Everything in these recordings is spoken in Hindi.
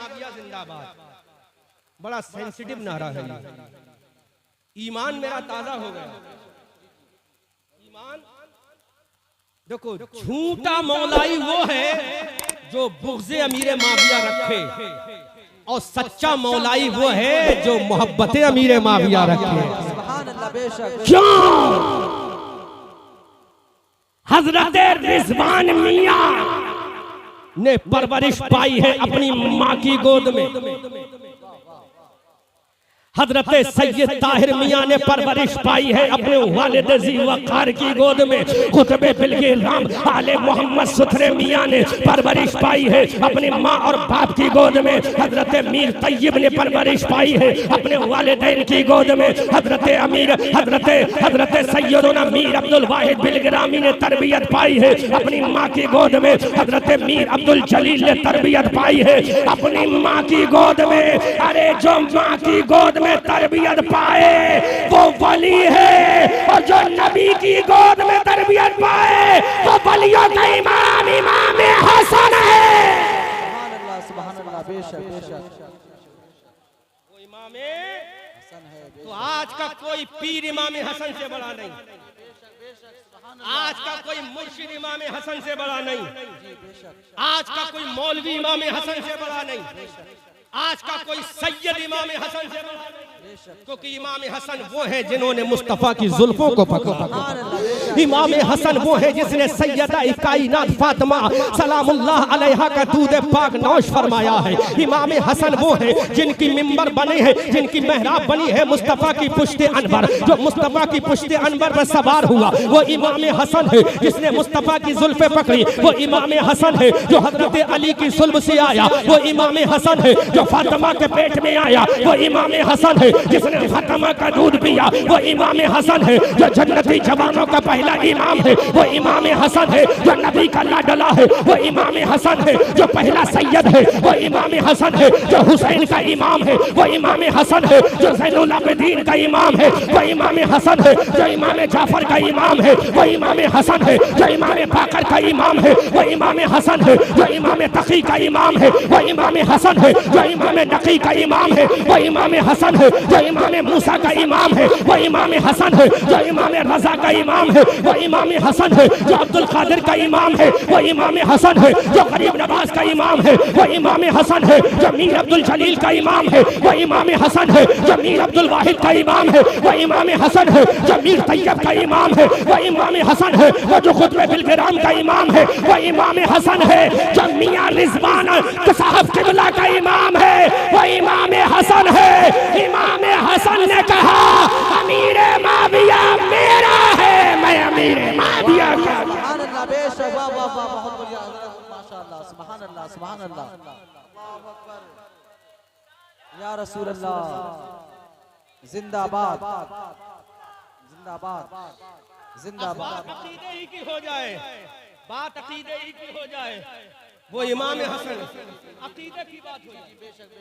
माविया जिंदाबाद। बड़ा सेंसिटिव नारा है। ईमान मेरा ताजा हो गया। ईमान देखो, झूठा मौलाई वो है जो बुग़्ज़े अमीर माविया रखे, और सच्चा मौलाई वो है जो मोहब्बत अमीर माविया रखे। क्यों? हजरत रिज़वान मियां ने परवरिश पाई है अपनी माँ की गोद में। हजरत सैयद ताहिर मियां ने परवरिश पाई है अपने वालिद जी वक़ार की गोद में। खुतबे बिलगिराम आले मोहम्मद सुथरे मियां ने परवरिश पाई है अपनी माँ और बाप की गोद में। हजरत मीर तैयब ने परवरिश पाई है अपने वालिदैन की गोद में। हजरत सैयदना मीर अब्दुल वाहिद बिलगिरामी ने तरबियत पाई है अपनी माँ की गोद में। हजरत मीर अब्दुल जलील ने तरबियत पाई है अपनी माँ की गोद में। अरे जो माँ की गोद में तरबियत पाए वो वली है, और जो नबी की गोद में तरबियत पाए वो वलियों का इमाम इमाम हसन है। सुभान अल्लाह, बेशक बेशक वो इमाम हसन है। तो आज का कोई पीर इमाम हसन से बड़ा नहीं, आज का कोई मुर्शिद इमाम हसन से बड़ा नहीं, आज का कोई मौलवी इमाम हसन से बड़ा नहीं, आज का कोई सैयद इमाम हसन से बड़ा नहीं। क्योंकि इमाम हसन वो है जिन्होंने मुस्तफा की जुल्फों को पकड़ा। इमाम हसन वो है जिसने सैयदा कायनात फातिमा सलामुल्लाह अलैहा का दूध पाक नौश फरमाया है। इमाम हसन वो है जिनकी मिंबर बने हैं, जिनकी मेहराब बनी है मुस्तफा की पुश्ते अनवर। जो मुस्तफा की पुश्ते अनवर पर सवार हुआ वो इमाम हसन है जिसने मुस्तफा की जुल्फे पकड़ी। वो इमाम हसन है जो हजरत अली की सुल्ब से आया। वो इमाम हसन है जो फातिमा के पेट में आया। वो इमाम हसन है जिसने फातिमा का दूध पिया। वो इमाम हसन है जो जन्नती जवानों का पहला इमाम है। वो इमाम हसन है जो नबी का लाडला है। वो इमाम हसन है जो पहला सैयद है। वो इमाम हसन है जो हुसैन का इमाम है। वो इमाम हसन है जो ज़ैनुल आबिदीन का इमाम है। वो इमाम हसन है जो इमाम जाफर का इमाम है। वो इमाम हसन है जो इमाम बाकर का इमाम है। वो इमाम हसन है जो इमाम तकी का इमाम है। वो इमाम हसन है जो इमाम नकी का इमाम है। वो इमाम हसन है जो इमाम मूसा का इमाम है। वो इमाम हसन है जो इमाम रजा का इमाम है। वो इमाम हसन है जो अब्दुल कादिर का इमाम है। वो इमाम हसन है जो गरीब नवाज का इमाम है। वो इमाम हसन है जो मीर अब्दुल जलील का इमाम है। वो इमाम हसन है जो मीर अब्दुल वाहिद का इमाम है। वो इमाम हसन है जो मीर तैयब का इमाम है। वो इमाम हसन है वो जो खुतबे बिलगिराम का इमाम है। वो इमाम हसन है जो मियां रिज़वान साहब किबला का इमाम है। वो इमाम हसन है। इमाम हसन ने कहा अमीर माविया मेरा है, मैं अमीर माविया का। सुभान अल्लाह, बेशक वाह वाह वाह, बहुत बढ़िया माशाअल्लाह। सुभान अल्लाह, सुभान अल्लाह, अल्लाहु अकबर या रसूल अल्लाह। जिंदाबाद जिंदाबाद जिंदाबाद। अकीदे ही की हो जाए, बात अकीदे ही की हो जाए। वो इमाम हसन अकीदे की बात हो जाए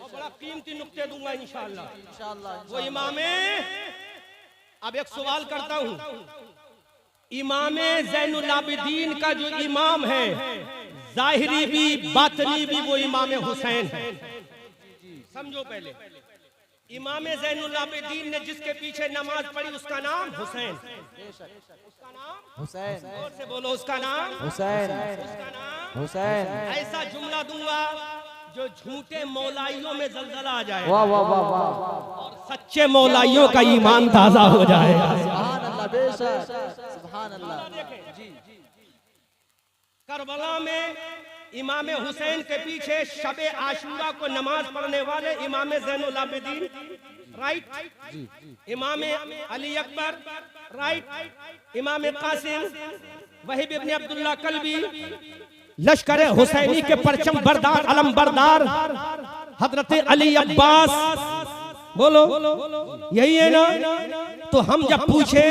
और बड़ा कीमती नुक्ते दूंगा इंशाअल्लाह। वो इमाम, अब एक सवाल करता हूँ, इमाम ज़ैनुल आबिदीन का जो इमाम है जाहिरी भी बातनी भी वो इमाम हुसैन है। समझो पहले, इमाम ज़ैनुल आबिदीन ने जिसके पीछे नमाज पढ़ी उसका नाम हुसैन। उसका नाम हुसैन। जोर से बोलो, उसका नाम हुसैन। उसका नाम हुसैन। ऐसा जुमला दूंगा जो झूठे मौलाइयों में जलजला आ जाए वाह वाह वाह वाह, और सच्चे मौलाइयों का ईमान ताजा हो जाएगा। सुभान अल्लाह, बेशक सुभान अल्लाह। जी करबला में इमाम हुसैन के पीछे शबे आशूरा को नमाज पढ़ने वाले इमाम ज़ैनुल आबिदीन, राइट, इमाम अली अकबर, राइट, इमाम कासिम, वहीब इब्न अब्दुल्लाह कल्बी, लश्कर हुसैनी के परचम बरदार अलम बरदार हजरत अली अब्बास, बोलो यही है ना। तो हम जब पूछे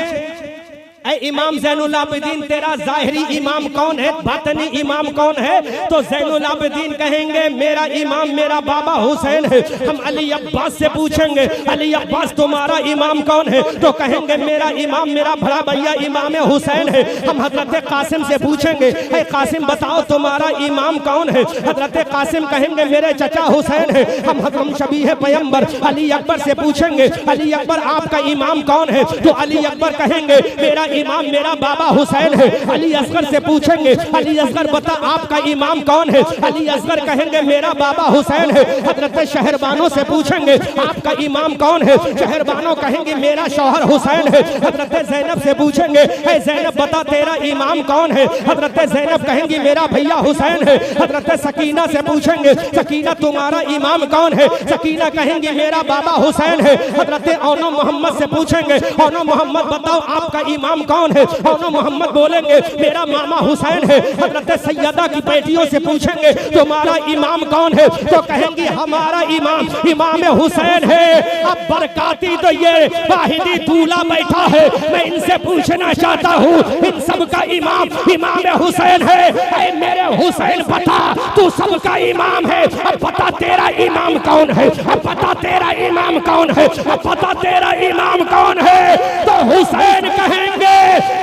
ऐ इमाम ज़ैनुल आबिदीन तेरा ज़ाहिरी इमाम कौन है, बातनी इमाम कौन है? तो ज़ैनुल आबिदीन कहेंगे मेरा इमाम मेरा बाबा हुसैन है। हम अली अब्बास से पूछेंगे अली अब्बास तुम्हारा इमाम कौन है? तो कहेंगे मेरा इमाम मेरा बड़ा भैया इमाम हुसैन है। हम हजरत कासिम से पूछेंगे ऐ कासिम बताओ तुम्हारा इमाम कौन है? हजरत कासिम कहेंगे मेरे चचा हुसैन है। हम शबीह पैगंबर अली अकबर से पूछेंगे अली अकबर आपका इमाम कौन है? तो अली अकबर कहेंगे मेरा इमाम मेरा बाबा हुसैन है। अली असगर से पूछेंगे अली असगर बता आपका इमाम कौन है? अली असगर कहेंगे मेरा बाबा हुसैन है। हजरत शहरबानो से पूछेंगे आपका इमाम कौन है? शहरबानो कहेंगे मेरा शौहर हुसैन है। हजरत ज़ैनब से पूछेंगे ऐ ज़ैनब बता तेरा इमाम कौन है? हजरत ज़ैनब कहेंगी मेरा भैया हुसैन है। हजरत सकीना से पूछेंगे सकीना तुम्हारा इमाम कौन है? सकीना कहेंगी मेरा बाबा हुसैन है। हजरत औनो मोहम्मद से पूछेंगे औनो मोहम्मद बताओ आपका इमाम कौन है? औनो मोहम्मद बोलेंगे मेरा मामा हुसैन है। हजरत सैयदा की बेटियों से पूछेंगे तुम्हारा इमाम कौन है? तो कहेंगी हमारा इमाम इमाम हुसैन है। अब बरकाती तो ये वाहिदी दूल्हा बैठा है, मैं इनसे पूछना चाहता हूँ इन सबका इमाम इमाम हुसैन है। ऐ मेरे हुसैन बता तू सबका इमाम है, अब बता तेरा इमाम कौन है? अब बता तेरा इमाम कौन है? अब बता तेरा इमाम कौन है? तो हुसैन कहेंगे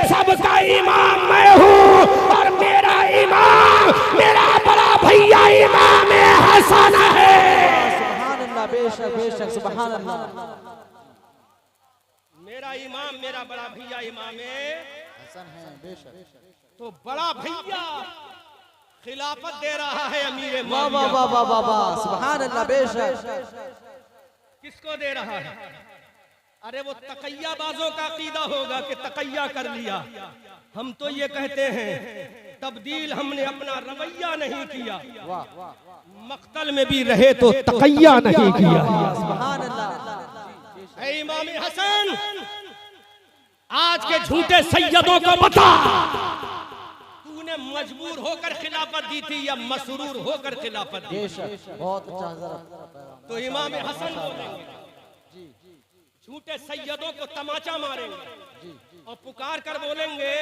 सबका इमाम मैं हूँ और मेरा इमाम मेरा बड़ा भैया इमाम हसन है। सुभान अल्लाह, बेशक बेशक सुभान अल्लाह। मेरा इमाम मेरा बड़ा भैया इमाम हसन है, बेशक। तो बड़ा भैया खिलाफत दे रहा है अमीर वाह वाह वाह वाह वाह वाह सुभान अल्लाह, बेशक। किसको दे रहा है? अरे वो तकैया बाजों का अकीदा होगा कि तकैया कर लिया। हम तो ये कहते हैं तब्दील हमने अपना रवैया नहीं किया, मक्तल में भी रहे तो तकैया नहीं किया। सुभान अल्लाह। ऐ इमाम हसन आज के झूठे सैयदों को बता तूने मजबूर होकर खिलाफत दी थी या मसरूर होकर खिलाफत दी? बहुत अच्छा हज़रत। तो इमाम हसन बोलेंगे झूठे सैयदों को तमाचा मारेंगे और पुकार कर बोलेंगे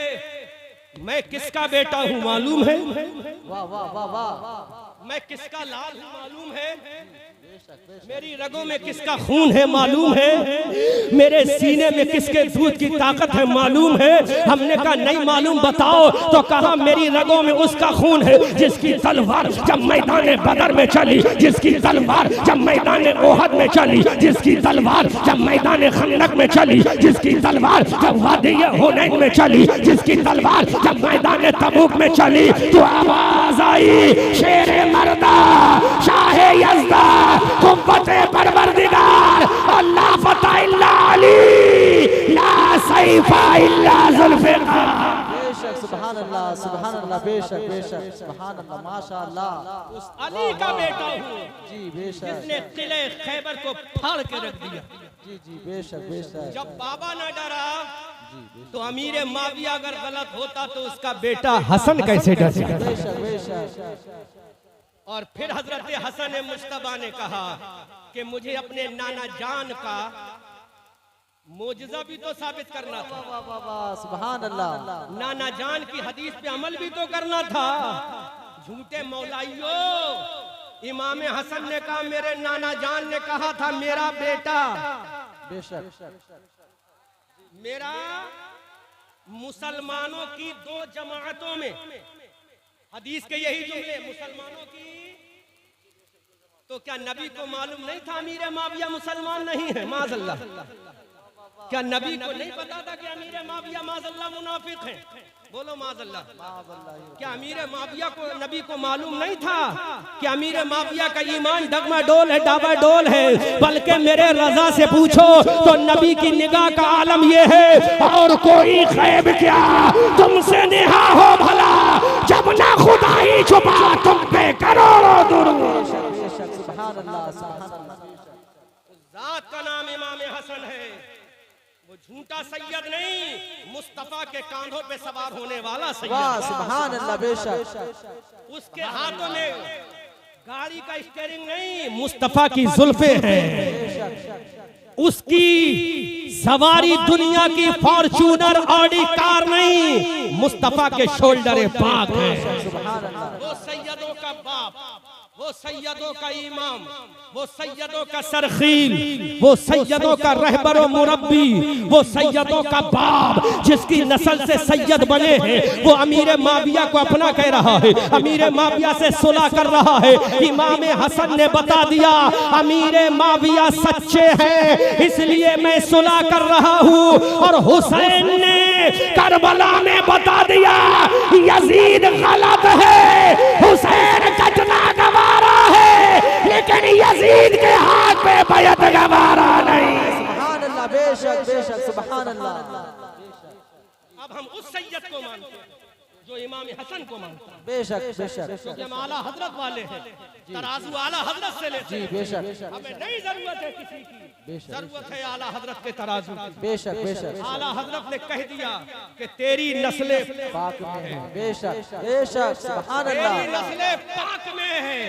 मैं किसका बेटा हूँ मालूम है? वाह वाह वाह वाह। मैं किसका लाल हूँ मालूम है? मेरी रगों में किसका खून है मालूम है? मेरे सीने में किसके दूध की ताकत है मालूम है? हमने कहा नहीं मालूम बताओ, तो कहा मेरी रगों में उसका खून है जिसकी तलवार जब मैदान बदर में चली, जिसकी तलवार जब मैदान ओहद में चली, जिसकी तलवार जब मैदान खंदक में चली, जिसकी तलवार जब वादी हुनैन में चली, जिसकी तलवार जब मैदान तबूक में चली, तो आवाज आई शेरे मर्दा शाहे यज़दा कुव्वते परवरदिगार अल्लाह फता इल्ला अली ला सैफा इल्ला जुल्फ़िकार। बेशक सुभान अल्लाह सुभान अल्लाह, बेशक बेशक सुभान अल्लाह, माशाअल्लाह। उस अली का बेटा हूँ जी बेशक, जिसने किले खैबर को फाड़ के रख दिया। जी जी बेशक बेशक। जब बाबा न डरा तो अमीर माविया अगर गलत होता तो उसका बेटा हसन कैसे डर सकता? बेशक बेशक। और फिर हजरत हसन मुश्तबा ने कहा कि मुझे अपने नाना जान का मोजज़ा भी तो साबित करना था। वाह वाह वाह सुभान अल्लाह। नाना जान की हदीस पे अमल भी तो करना था। झूठे मौलाइयों, इमाम हसन ने कहा मेरे नाना जान ने कहा था मेरा बेटा बेशक मेरा मुसलमानों की दो जमातों में, हदीस के यही जुमले मुसलमानों की, तो क्या नबी को मालूम नहीं था अमीर माविया मुसलमान नहीं है? माज़अल्लाह। क्या नबी को नहीं पता था कि अमीर माविया माज़अल्लाह मुनाफिक है? बोलो माज़अल्लाह। क्या अमीर माविया को नबी को मालूम नहीं था कि अमीर माविया का ईमान डगमाडोल है, डाबाडोल है? बल्कि मेरे रजा से पूछो तो नबी की निगाह का आलम ये है और कोई खैब क्या तुमसे नेहा हो भला, जब ना खुदा ही छुपा तुम पे करोड़ों दुरूद। सुभान अल्लाह सुभान अल्लाह। जात का नाम इमाम हसन है, वो झूठा सैयद नहीं, मुस्तफा के कांधों पे सवार होने वाला सैयद। वाह सुभान अल्लाह, बेशक। उसके हाथों में गाड़ी का स्टीयरिंग नहीं, मुस्तफा की जुल्फे हैं। उसकी सवारी दुनिया की फॉर्च्यूनर ऑडी कार नहीं, मुस्तफा के शोल्डर बाग है। वो सैयदों का बाप, वो सैयदों का इमाम, वो सैयदों का सरखील, वो सैयदों का रहबर व मुरब्बी, वो सैयदों का बाप जिसकी नस्ल से सैयद बने हैं, वो अमीर माविया को अपना कह रहा है, अमीर माविया से सुलह कर रहा है। इमाम हसन ने बता दिया अमीर माविया सच्चे हैं, इसलिए मैं सुलह कर रहा हूँ। और हुसैन ने करबला में बता दिया यजीद गलत है, हुसैन कटना गवारा है, लेकिन यजीद के हाथ पे बैत गवारा नहीं। सुभान अल्लाह, बेशक बेशक, सुभान अल्लाह। अब हम उस सैयद को मानते हैं जो इमाम हसन को मानते हैं। बेशक बेशक, क्योंकि हम आला हजरत वाले हैं, तराजू आला हजरत से लेते हैं। बेशक हमें नहीं जरूरत है किसी की, जरूरत है आला हजरत के तराजू की। बेशक बेशक, आला हजरत ने कह दिया कि तेरी नस्लें पाक में है। बेशक बेशक, सुभान तेरी अल्लाह। नस्लें पाक में है।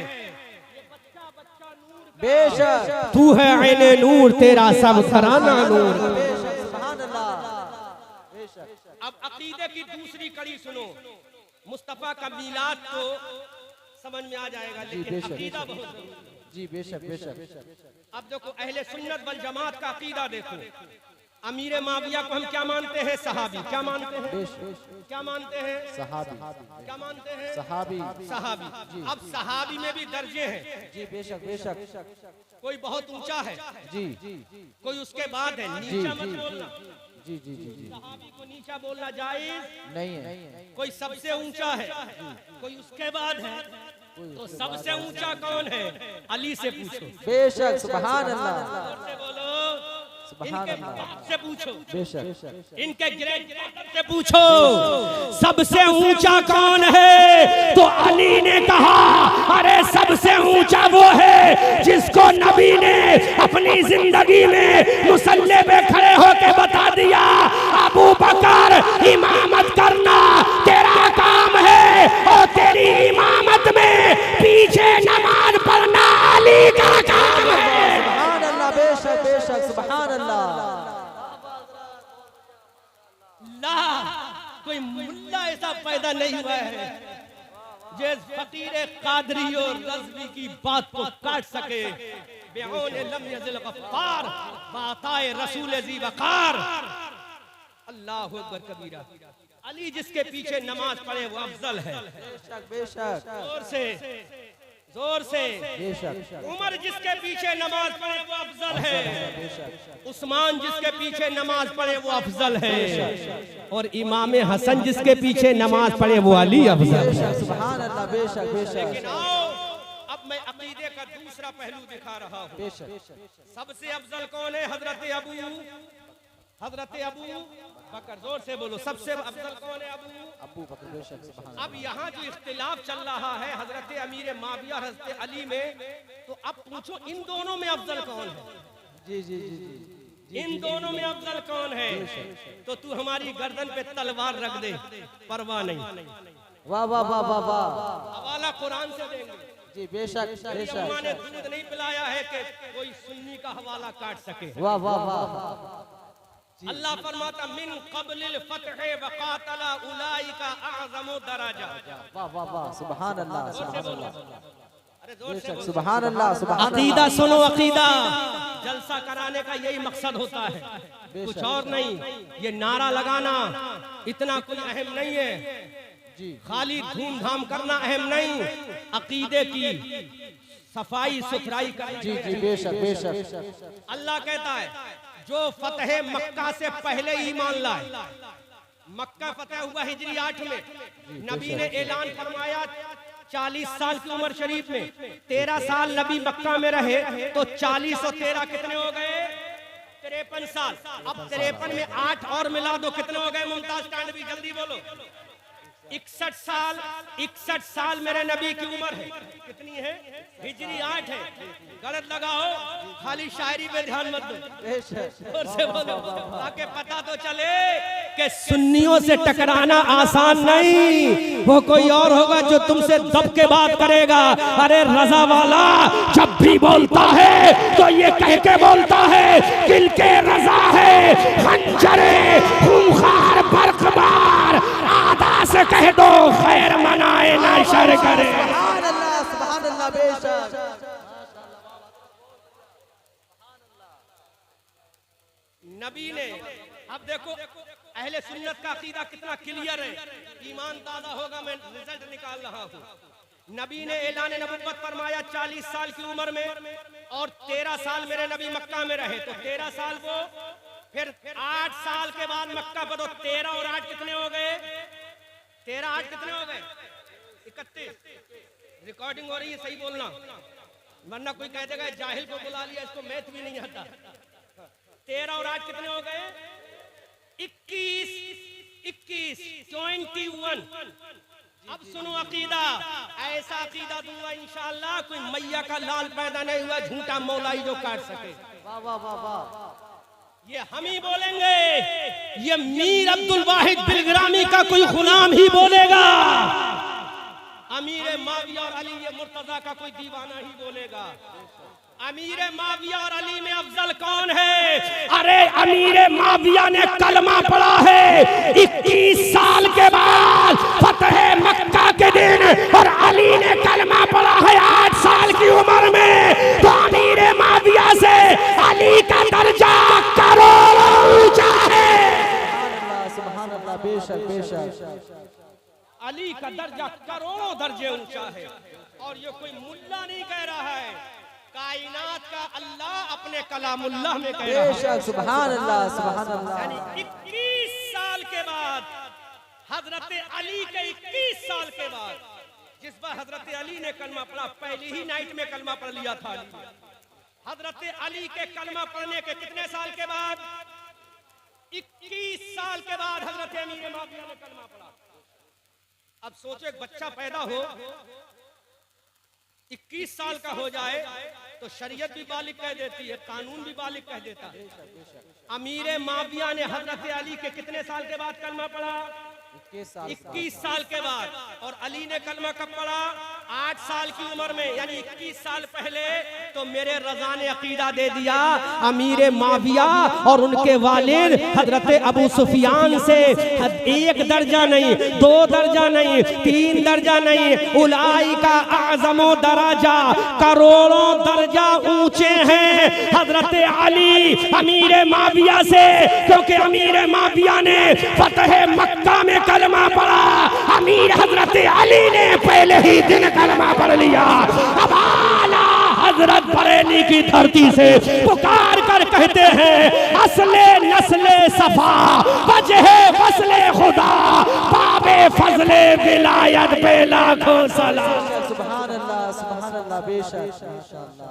बेशक तू है ऐने नूर, तेरा सब घराना नूर। बेशक, सुभान अल्लाह। अब अकीदे की दूसरी कड़ी सुनो। मुस्तफा का मीलाद तो समझ में आ जाएगा, लेकिन बेशक, अकीदा बहुत जरूरी है। जी बेशक बेशक। अब देखो अहले सुन्नत वल जमात का अकीदा देखो। अमीर माविया को हम क्या मानते हैं? सहाबी। क्या मानते हैं? क्या मानते हैं? सहाबी। क्या मानते हैं? सहाबी। सहाबी। अब सहाबी में भी दर्जे हैं। जी बेशक बेशक। कोई बहुत ऊंचा है, जी कोई उसके बाद है, नीचा मत बोलना। जी जी जी, सहाबी को नीचा बोलना जायज नहीं है। कोई सबसे ऊंचा है, कोई उसके बाद है, तो सबसे ऊंचा कौन है? अली से पूछो। बेशक, सुभान अल्लाह। से बोलो, सुभान इनके अल्लाह। बाप से पूछो, बेशक इनके ग्रैंडफादर से पूछो, सबसे ऊंचा कौन है? तो अली ने कहा अरे सबसे ऊंचा वो है जिसको नबी ने अपनी जिंदगी में मुसल्ले पे खड़े होके बता दिया, अबू बकर इमामत करना तेरा काम है, और तेरी इमामत में पीछे नमाज पढ़ना अली का काम है। सुभान अल्लाह। बेशक बेशक, सुभान अल्लाह। ला कोई मुल्ला ऐसा पैदा नहीं हुआ है जो फकीर कादरी और रज़वी की बात को काट सके। बेऔन लम यज़िल गफ्फार बाताए रसूल ज़ी वक़ार। अल्लाहु अकबर कबीरा। अली जिसके पीछे नमाज पढ़े वो अफजल है। बेशक बेशक, जोर से, जोर से। बेशक उमर जिसके पीछे नमाज पढ़े वो अफजल है। उस्मान जिसके पीछे नमाज पढ़े वो अफजल है। और इमाम हसन जिसके पीछे नमाज पढ़े वो अली अफजल है। सुभान अल्लाह। बेशक बेशक लेकिन आओ अब मैं अकीदे का दूसरा पहलू दिखा रहा हूँ। बेशक। सबसे अफजल कौन है? हजरत अबू बकर। जोर से बोलो, सबसे अफजल कौन है? अबू बकर। बेशक, सुभान। अब यहाँ जो इख्तिलाफ चल रहा है हजरत अमीर माविया हजरत अली में, तो अब पूछो इन दोनों में अफजल कौन है? जी जी जी जी, इन दोनों में अफजल कौन है? तो तू हमारी गर्दन पे तलवार रख दे, परवाह नहीं। वाह वाह वाह वाह वाह। हवाला कुरान से देंगे। जी बेशक बेशक। अम्मा ने दूध नहीं पिलाया है कि कोई सुन्नी का हवाला काट सके। वाह वाह वाह। अल्लाह फरमाता मिन क़ब्लिल फ़त्ह व क़ातला उलाइका अअज़मु दरजा। वाह वाह वाह, सुभान अल्लाह। सुभान अल्लाह। अरे जोर से बोलो। सुभान अल्लाह। सुभान अकीदा सुनो, अकीदा जलसा कराने का यही मकसद होता है, कुछ और नहीं। ये नारा लगाना इतना कोई अहम नहीं है, खाली धूमधाम करना अहम नहीं। अकीदे की सफाई सुथराई करनी। जी जी बेशक बेशक। अल्लाह कहता है जो फतेह मक्का से पहले ईमान लाए, मक्का फतेह हुआ हिजरी 8 में, नबी ने ऐलान फरमाया 40 साल की उम्र शरीफ में 13 साल नबी मक्का में रहे, तो 40 और 13 कितने हो गए? 53 साल। अब 53 में 8 और मिला दो, कितने हो गए? मुमताज कांडवी जल्दी बोलो। 61 साल मेरे नबी की उम्र है। कितनी है? हिजरी 8 है। गलत लगाओ, खाली शायरी पे ध्यान मत दो, और से बोलो ताकि पता तो चले कि सुन्नियों से टकराना आसान नहीं। वो कोई और होगा जो तुमसे दब के बात करेगा। अरे रजा वाला जब भी बोलता है तो ये कह के बोलता है दिल के रजा है, खंजरे खूंखार बरकबार, आदा से कह दो खैर मनाए ना शर करे। सुभान अल्लाह बेशक। नबी ने, अब देखो अहले सुन्नत का अकीदा कितना क्लियर है, ईमान ताज़ा होगा। मैं रिजल्ट निकाल रहा हूँ। नबी ने ऐलान नबुव्वत फरमाया 40 साल की उम्र में, और 13 साल मेरे नबी मक्का में रहे, तो 13 साल वो, फिर 8 साल के बाद मक्का पर, तो 13 और 8 कितने हो गए? 13 8 कितने हो गए? 31। रिकॉर्डिंग हो रही है, सही बोलना, वरना कोई कह देगा जाहिल को बुला लिया, इसको मैथ भी नहीं आता। 13 और 8 कितने हो गए? 21 21। अब सुनो अकीदा, ऐसा अकीदा दूंगा इंशाअल्लाह कोई मैया का लाल पैदा नहीं हुआ झूठा मौलाई जो काट सके। वाह वाह वाह वाह। ये हम ही बोलेंगे, ये मीर अब्दुल वाहिद बिलग्रामी का कोई गुलाम ही बोलेगा। अमीर माविया और अली मुर्तजा का कोई दीवाना ही बोलेगा। अमीर माविया और अली में अफजल कौन है? अरे अमीर माविया ने कलमा पढ़ा है 21 साल के बाद फतह मक्का के दिन, और अली ने कलमा पढ़ा है 8 साल की उम्र में। तो अमीर माविया से अली का दर्जा करोड़ों ऊंचा है। सुभान अल्लाह बेशक बेशक। अली का दर्जा करोड़ों दर्जे ऊंचा है, और ये कोई मुल्ला नहीं कह रहा है, कायनात का अल्लाह अपने कलामुल्लाह में कह रहा है। बेशक सुभान अल्लाह सुभान अल्लाह। यानी 21 साल के बाद हजरत अली के 21 साल के बाद, जिस बार हजरत अली ने कलमा पढ़ा, पहली ही नाइट में कलमा पढ़ लिया था। हजरत अली के कलमा पढ़ने के कितने साल के बाद? 21 साल के बाद हजरत अमीर माविया ने कलमा पढ़ा। अब सोचो एक बच्चा पैदा हो, 21 साल का हो जाए तो शरीयत भी बालिग कह देती है, कानून भी बालिग कह देता है। अमीर माविया ने हजरत अली के कितने साल के बाद कलमा पढ़ा? 21 साल के बाद। और अली ने कलमा कब पढ़ा? 8 साल की उम्र में, यानी 21 साल पहले। तो मेरे रजा ने अकीदा दे दिया अमीर माविया और उनके वालिद हजरत अबू सुफियान से 1 दर्जा नहीं, 2 दर्जा नहीं, 3 दर्जा नहीं, उलाई का आज़मो दराजा, करोड़ों दर्जा ऊंचे हैं हजरत अली अमीर माविया से। क्योंकि अमीर माविया ने फतह मक्का में कलमा पढ़ा, अमीर हजरत अली ने पहले ही दिन कलमा पढ़ लिया। अब आला हजरत बरेली की धरती से पुकार कर कहते हैं असले नस्ले सफा वजह फसले खुदा बाबे फजले विलायत पे लाखों सलाम। सुभान अल्लाह बेशक माशाअल्लाह।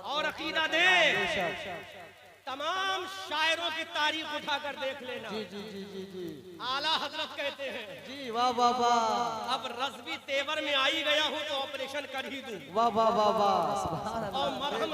और अकीदा दे, तमाम शायरों की तारीख उठाकर देख लेना। जी जी जी जी जी। आला हजरत कहते हैं जी वाह वाह वाह। अब रज़वी तेवर में आई गया हूँ तो ऑपरेशन कर ही दूं। वाह वाह वाह वाह सुभान अल्लाह। और मरहम